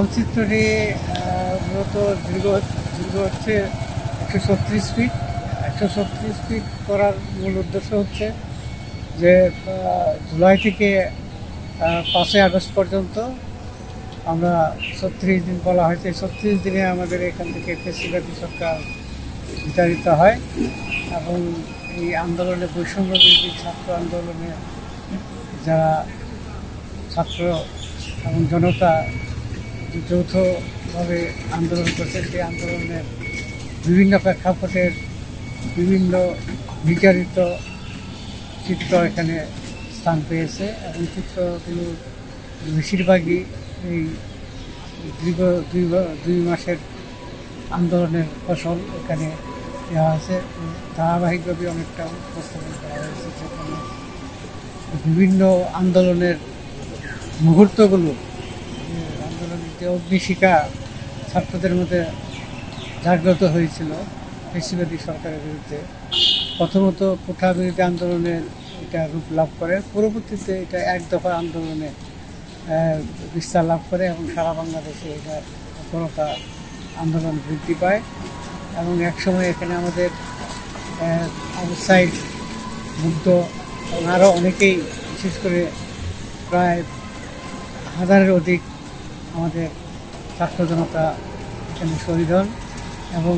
চলচ্চিত্রটি মূলত দীর্ঘ দীর্ঘ হচ্ছে 136 ফিট। 136 ফিট করার মূল উদ্দেশ্য হচ্ছে যে জুলাই থেকে 5ই আগস্ট পর্যন্ত আমরা 36 দিন বলা হয়েছে। 36 দিনে আমাদের এখান থেকে ফেসিবাদী সরকার বিতাড়িত হয় এবং এই আন্দোলনে বৈষম্য বিরোধী ছাত্র আন্দোলনে যারা ছাত্র এবং জনতা যৌথভাবে আন্দোলন করছে, সেই আন্দোলনের বিভিন্ন প্রেক্ষাপটের বিভিন্ন বিচারিত চিত্র এখানে স্থান পেয়েছে এবং চিত্রগুলো বেশিরভাগই এই দীর্ঘ 2 মাসের আন্দোলনের ফসল এখানে দেওয়া হয়েছে। ধারাবাহিকভাবে অনেকটা উপস্থাপন করা হয়েছে, যেখানে বিভিন্ন আন্দোলনের মুহূর্তগুলো, আন্দোলনের যে অগ্নিশিখা ছাত্রদের মধ্যে জাগ্রত হয়েছিল ফ্যাসিবাদী সরকারের বিরুদ্ধে, প্রথমত কোঠা বিরোধী আন্দোলনের এটা রূপ লাভ করে, পরবর্তীতে এটা এক দফা আন্দোলনে বিস্তার লাভ করে এবং সারা বাংলাদেশে এটা সফলতা আন্দোলন বৃদ্ধি পায়। এবং একসময় এখানে আমাদের আবু সাইদ, মুগ্ধ এবং আরও অনেকেই, বিশেষ করে প্রায় 1000-এর অধিক আমাদের ছাত্র জনতা এখানে শহীদ হন এবং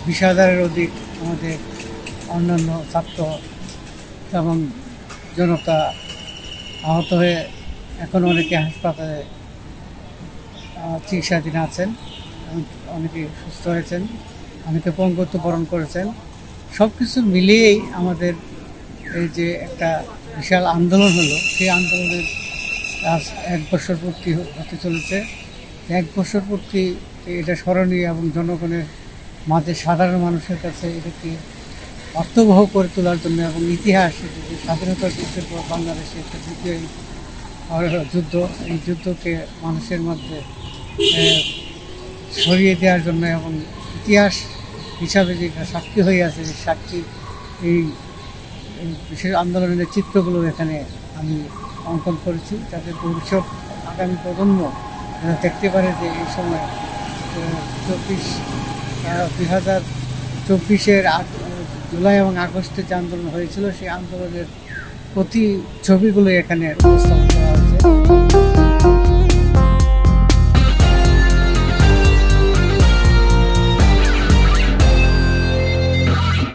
20,000-এর অধিক আমাদের অন্যান্য ছাত্র এবং জনতা আহত হয়ে এখন অনেকে হাসপাতালে চিকিৎসাধীন আছেন, অনেকে সুস্থ হয়েছেন, অনেকে পঙ্গুত্ব বরণ করেছেন। সব কিছু মিলিয়েই আমাদের এই যে একটা বিশাল আন্দোলন হলো, সেই আন্দোলনের আজ 1 বছর পূর্তি হতে চলেছে। 1 বছর পূর্তি এটা স্মরণীয় এবং জনগণের মাঝে, সাধারণ মানুষের কাছে এটাকে অর্থবহ করে তোলার জন্য এবং ইতিহাস, স্বাধীনতার যুদ্ধের পর বাংলাদেশে একটা দ্বিতীয় যুদ্ধ, এই যুদ্ধকে মানুষের মধ্যে ছড়িয়ে দেওয়ার জন্য এবং ইতিহাস হিসাবে যে সাক্ষী হয়ে আছে, যে সাক্ষী এই বিশেষ আন্দোলনের চিত্রগুলো এখানে আমি অঙ্কন করেছি, যাতে ভবিষ্যৎ আগামী প্রজন্ম দেখতে পারে যে এই সময় 2024-এর জুলাই এবং আগস্টে যে আন্দোলন হয়েছিল, সেই আন্দোলনের প্রতি ছবিগুলো এখানে উপস্থাপন করা হয়েছে।